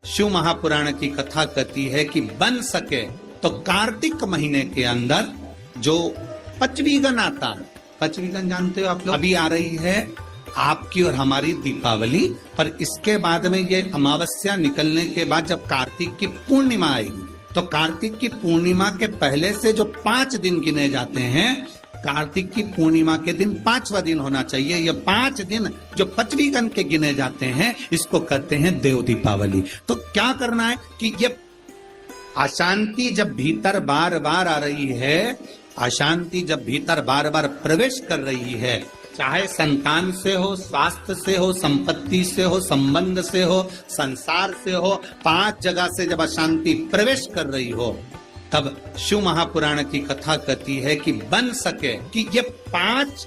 शिव महापुराण की कथा कहती है कि बन सके तो कार्तिक महीने के अंदर जो पचवीगन आता है, पचवीगन जानते हो आप लोग, अभी आ रही है आपकी और हमारी दीपावली, पर इसके बाद में ये अमावस्या निकलने के बाद जब कार्तिक की पूर्णिमा आएगी, तो कार्तिक की पूर्णिमा के पहले से जो 5 दिन गिने जाते हैं, कार्तिक की पूर्णिमा के दिन 5वां दिन होना चाहिए। ये 5 दिन जो पचवीगन के गिने जाते हैं, इसको कहते हैं देव दीपावली। तो क्या करना है कि ये अशांति जब भीतर बार बार आ रही है, अशांति जब भीतर बार बार प्रवेश कर रही है, चाहे संतान से हो, स्वास्थ्य से हो, संपत्ति से हो, संबंध से हो, संसार से हो, 5 जगह से जब अशांति प्रवेश कर रही हो, तब शिव महापुराण की कथा कहती है कि बन सके कि ये 5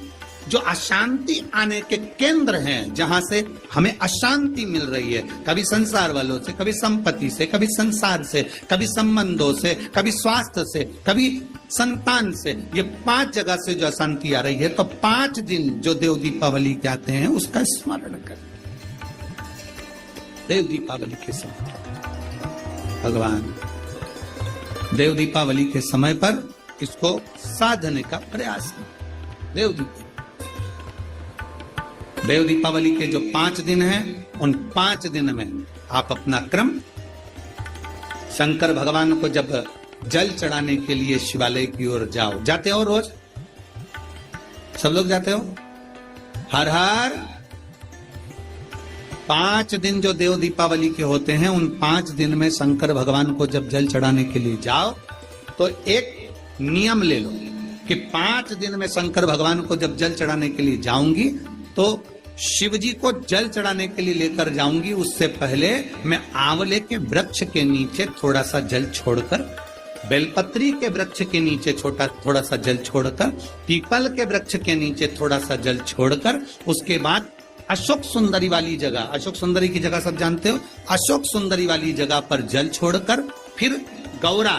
जो अशांति आने के केंद्र हैं, जहां से हमें अशांति मिल रही है, कभी संसार वालों से, कभी संपत्ति से, कभी संसार से, कभी संबंधों से, कभी स्वास्थ्य से, कभी संतान से, ये 5 जगह से जो अशांति आ रही है, तो 5 दिन जो देव दीपावली कहते हैं उसका स्मरण करें। देव दीपावली के समय भगवान देव दीपावली के समय पर इसको साधने का प्रयास करें। देव दीपावली के जो 5 दिन हैं, उन 5 दिन में आप अपना क्रम, शंकर भगवान को जब जल चढ़ाने के लिए शिवालय की ओर जाओ, जाते हो रोज, सब लोग जाते हो, हर हर 5 दिन जो देव दीपावली के होते हैं, उन 5 दिन में शंकर भगवान को जब जल चढ़ाने के लिए जाओ, तो एक नियम ले लो कि 5 दिन में शंकर भगवान को जब जल चढ़ाने के लिए जाऊंगी, तो शिव जी को जल चढ़ाने के लिए लेकर जाऊंगी, उससे पहले मैं आंवले के वृक्ष के नीचे थोड़ा सा जल छोड़कर, बेलपत्री के वृक्ष के नीचे थोड़ा सा जल छोड़कर, पीपल के वृक्ष के नीचे थोड़ा सा जल छोड़कर, उसके बाद अशोक सुंदरी वाली जगह, अशोक सुंदरी की जगह सब जानते हो, अशोक सुंदरी वाली जगह पर जल छोड़कर, फिर गौरा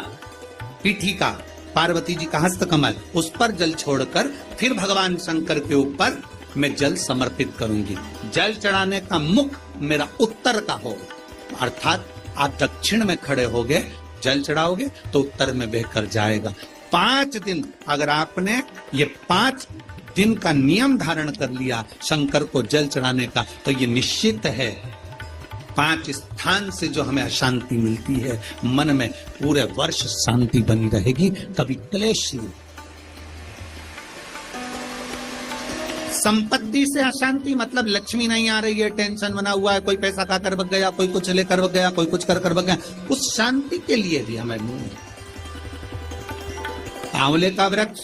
पीठिका, पार्वती जी का हस्तकमल, उस पर जल छोड़कर, फिर भगवान शंकर के ऊपर मैं जल समर्पित करूंगी। जल चढ़ाने का मुख मेरा उत्तर का हो, अर्थात आप दक्षिण में खड़े होगे, जल चढ़ाओगे तो उत्तर में बहकर जाएगा। 5 दिन अगर आपने ये 5 दिन का नियम धारण कर लिया शंकर को जल चढ़ाने का, तो ये निश्चित है 5 स्थान से जो हमें अशांति मिलती है, मन में पूरे वर्ष शांति बनी रहेगी, कभी क्लेश नहीं। संपत्ति से अशांति मतलब लक्ष्मी नहीं आ रही है, टेंशन बना हुआ है, कोई पैसा खाकर भग गया, कोई कुछ लेकर भग गया, कोई कुछ कर भग गया, उस शांति के लिए भी हमें आंवले का वृक्ष,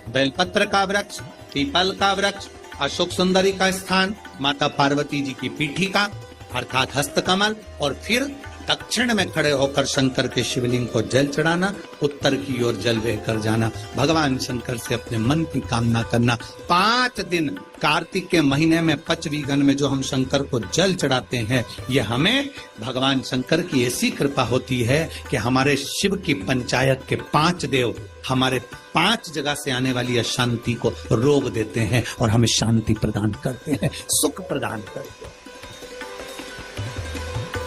बेलपत्र का वृक्ष, पीपल का वृक्ष, अशोक सुंदरी का स्थान, माता पार्वती जी की पीठिका अर्थात हस्तकमल, और फिर दक्षिण में खड़े होकर शंकर के शिवलिंग को जल चढ़ाना, उत्तर की ओर जल बहकर जाना, भगवान शंकर से अपने मन की कामना करना। 5 दिन कार्तिक के महीने में पचवीगन में जो हम शंकर को जल चढ़ाते हैं, ये हमें भगवान शंकर की ऐसी कृपा होती है कि हमारे शिव की पंचायत के 5 देव हमारे 5 जगह से आने वाली अशांति को रोक देते हैं और हमें शांति प्रदान करते हैं, सुख प्रदान करते हैं।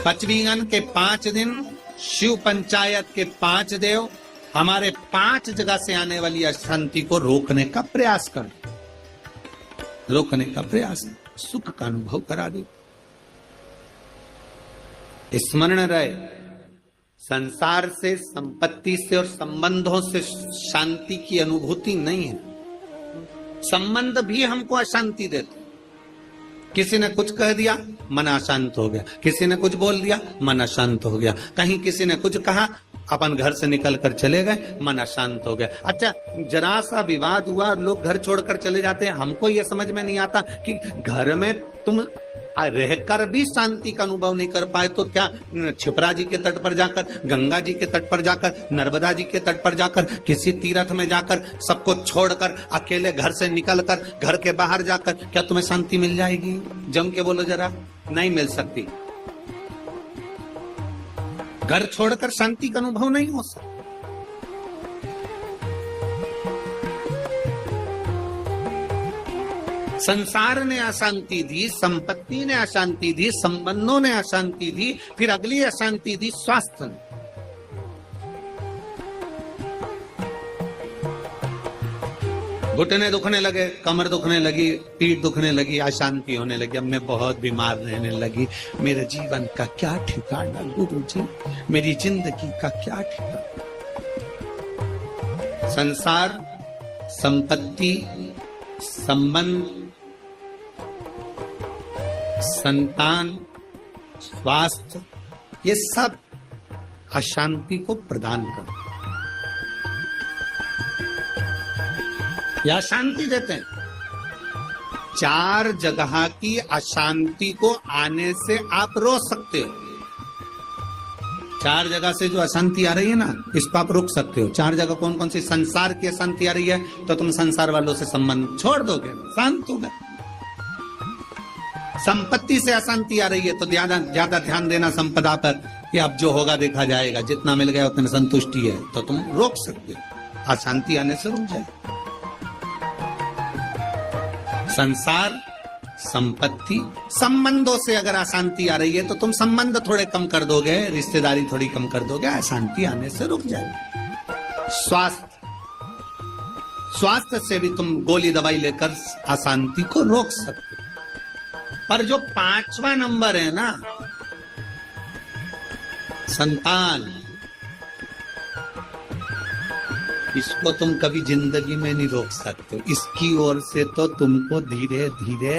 पचवीगन के 5 दिन, शिव पंचायत के 5 देव हमारे 5 जगह से आने वाली अशांति को रोकने का प्रयास कर, रोकने का प्रयास, सुख का अनुभव करा दे। स्मरण रहे, संसार से, संपत्ति से और संबंधों से शांति की अनुभूति नहीं है। संबंध भी हमको अशांति देते। किसी ने कुछ कह दिया, मन अशांत हो गया, किसी ने कुछ बोल दिया, मन अशांत हो गया, कहीं किसी ने कुछ कहा, अपन घर से निकल कर चले गए, मन अशांत हो गया। अच्छा, जरा सा विवाद हुआ, लोग घर छोड़कर चले जाते हैं। हमको ये समझ में नहीं आता कि घर में तुम रहकर भी शांति का अनुभव नहीं कर पाए, तो क्या छिपरा जी के तट पर जाकर, गंगा जी के तट पर जाकर, नर्मदा जी के तट पर जाकर, किसी तीर्थ में जाकर, सबको छोड़कर अकेले घर से निकलकर, घर के बाहर जाकर क्या तुम्हें शांति मिल जाएगी? जम के बोलो जरा, नहीं मिल सकती। घर छोड़कर शांति का अनुभव नहीं हो सकता। संसार ने अशांति दी, संपत्ति ने अशांति दी, संबंधों ने अशांति दी, फिर अगली अशांति दी स्वास्थ्य ने। घुटने दुखने लगे, कमर दुखने लगी, पीठ दुखने लगी, अशांति होने लगी, अब मैं बहुत बीमार रहने लगी, मेरे जीवन का क्या ठिकाना गुरुजी, मेरी जिंदगी का क्या ठिकाना। संसार, संपत्ति, संबंध, संतान, स्वास्थ्य, ये सब अशांति को प्रदान करते, या शांति देते हैं। 4 जगह की अशांति को आने से आप रोक सकते हो। 4 जगह से जो अशांति आ रही है ना, इस पर आप रोक सकते हो। 4 जगह कौन कौन सी? संसार की अशांति आ रही है तो तुम संसार वालों से संबंध छोड़ दोगे, शांत हो गए। संपत्ति से अशांति आ रही है तो ज्यादा ध्यान देना संपदा पर, कि अब जो होगा देखा जाएगा, जितना मिल गया उतने संतुष्टि है, तो तुम रोक सकते हो, अशांति आने से रुक जाए। संसार, संपत्ति, संबंधों से अगर अशांति आ रही है तो तुम संबंध थोड़े कम कर दोगे, रिश्तेदारी थोड़ी कम कर दोगे, अशांति आने से रुक जाएगी। स्वास्थ्य से भी तुम गोली दवाई लेकर अशांति को रोक सकते हो। पर जो 5वां नंबर है ना, संतान, इसको तुम कभी जिंदगी में नहीं रोक सकते। इसकी ओर से तो तुमको धीरे धीरे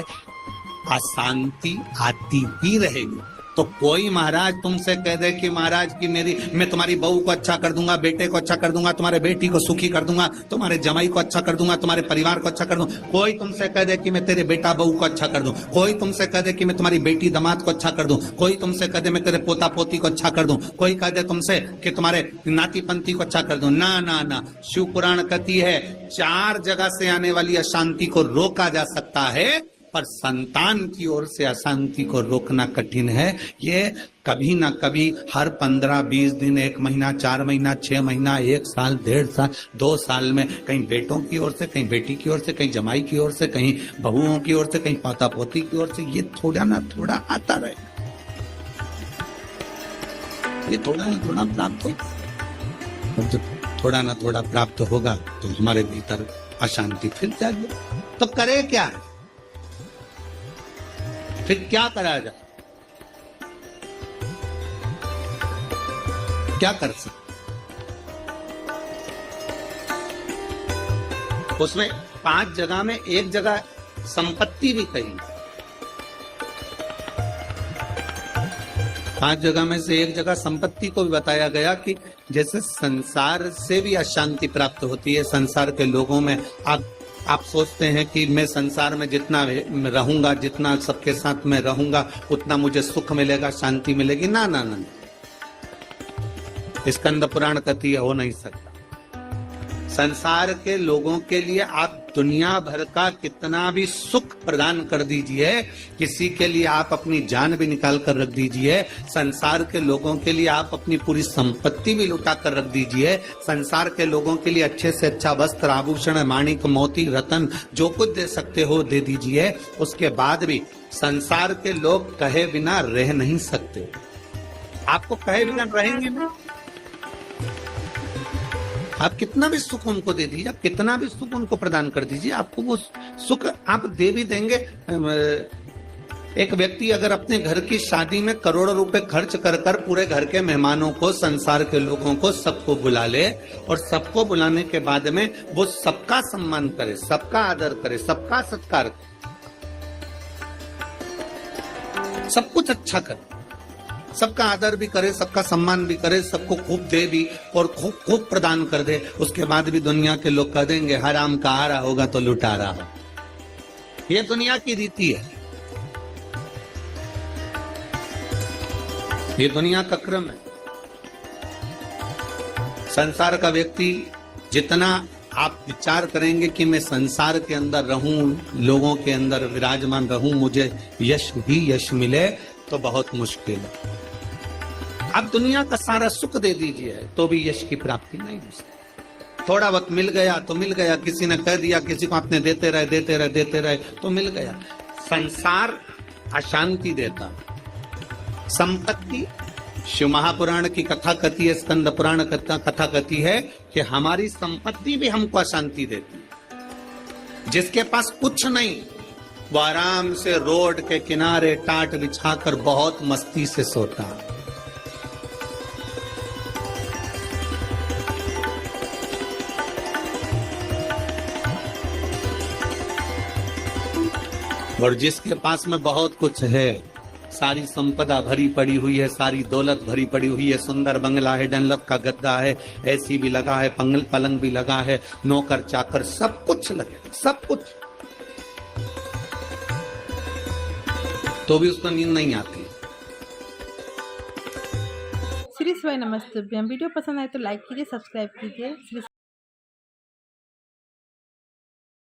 अशांति आती ही रहेगी। तो कोई महाराज तुमसे कह दे कि महाराज की मैं तुम्हारी बहू को अच्छा कर दूंगा, बेटे को अच्छा कर दूंगा, तुम्हारे बेटी को सुखी कर दूंगा, तुम्हारे जमाई को अच्छा कर दूंगा, तुम्हारे परिवार को अच्छा कर दूंगा। कोई तुमसे कह दे कि मैं तेरे बेटा बहू को अच्छा कर दूं, कोई तुमसे कह दे कि मैं तुम्हारी बेटी दामाद को अच्छा कर दूं, कोई तुमसे कह दे मैं तेरे पोता पोती को अच्छा कर दूं, कोई कह दे तुमसे कि तुम्हारे नाती पंती को अच्छा कर दूं। ना ना ना, शिव पुराण कहती है 4 जगह से आने वाली अशांति को रोका जा सकता है, पर संतान की ओर से अशांति को रोकना कठिन है। ये कभी ना कभी हर 15-20 दिन, 1 महीना, 4 महीना, 6 महीना, 1 साल, 1.5 साल, 2 साल में कहीं बेटों की ओर से, कहीं बेटी की ओर से, कहीं जमाई की ओर से, कहीं बहुओं की ओर से, कहीं पोता पोती की ओर से, ये थोड़ा ना थोड़ा आता रहे, ये थोड़ा ना थोड़ा प्राप्त हो। जब थोड़ा ना थोड़ा प्राप्त होगा तो हमारे भीतर अशांति फिर जाएगी। तो करे क्या? फिर क्या करा जाए? क्या कर सकते? उसमें 5 जगह में एक जगह संपत्ति भी कही, 5 जगह में से एक जगह संपत्ति को भी बताया गया कि जैसे संसार से भी अशांति प्राप्त होती है। संसार के लोगों में आप सोचते हैं कि मैं संसार में जितना रहूंगा, जितना सबके साथ में रहूंगा, उतना मुझे सुख मिलेगा, शांति मिलेगी। ना ना ना, स्कंद पुराण कहती है हो नहीं सकता। संसार के लोगों के लिए आप दुनिया भर का कितना भी सुख प्रदान कर दीजिए, किसी के लिए आप अपनी जान भी निकाल कर रख दीजिए, संसार के लोगों के लिए आप अपनी पूरी संपत्ति भी लुटा कर रख दीजिए, संसार के लोगों के लिए अच्छे से अच्छा वस्त्र, आभूषण, माणिक, मोती, रतन, जो कुछ दे सकते हो दे दीजिए। उसके बाद भी संसार के लोग कहे बिना रह नहीं सकते। आपको कहे बिना रहेंगे नहीं। आप कितना भी सुख उनको दे दीजिए, आप कितना भी सुख उनको प्रदान कर दीजिए, आपको वो सुख आप दे भी देंगे। एक व्यक्ति अगर अपने घर की शादी में करोड़ों रुपए खर्च कर कर पूरे घर के मेहमानों को, संसार के लोगों को, सबको बुला ले, और सबको बुलाने के बाद में वो सबका सम्मान करे, सबका आदर करे, सबका सत्कार करे, सब कुछ अच्छा करे, सबका आदर भी करे, सबका सम्मान भी करे, सबको खूब दे भी और खूब खूब प्रदान कर दे, उसके बाद भी दुनिया के लोग कह देंगे हराम का आ रहा होगा तो लुटा रहा हो। ये दुनिया की रीति है, ये दुनिया का क्रम है। संसार का व्यक्ति जितना आप विचार करेंगे कि मैं संसार के अंदर रहूं, लोगों के अंदर विराजमान रहूं, मुझे यश ही यश मिले, तो बहुत मुश्किल है। आप दुनिया का सारा सुख दे दीजिए तो भी यश की प्राप्ति नहीं हो सकती। थोड़ा वक्त मिल गया तो मिल गया, किसी ने कह दिया, किसी को आपने देते रहे तो मिल गया। संसार अशांति देता, संपत्ति, शिव महापुराण की कथा कहती है, स्कंद पुराण कथा कहती है कि हमारी संपत्ति भी हमको अशांति देती है। जिसके पास कुछ नहीं वो आराम से रोड के किनारे टाट बिछाकर बहुत मस्ती से सोता। और जिसके पास में बहुत कुछ है, सारी संपदा भरी पड़ी हुई है, सारी दौलत भरी पड़ी हुई है, सुंदर बंगला है, डनलप का गद्दा है, एसी भी लगा है, पलंग भी लगा है, नौकर चाकर सब कुछ लगे, सब कुछ, तो भी उसको नींद नहीं आती। श्री शिवाय नमस्तुभ्यं। वीडियो पसंद आए तो लाइक कीजिए, सब्सक्राइब कीजिए।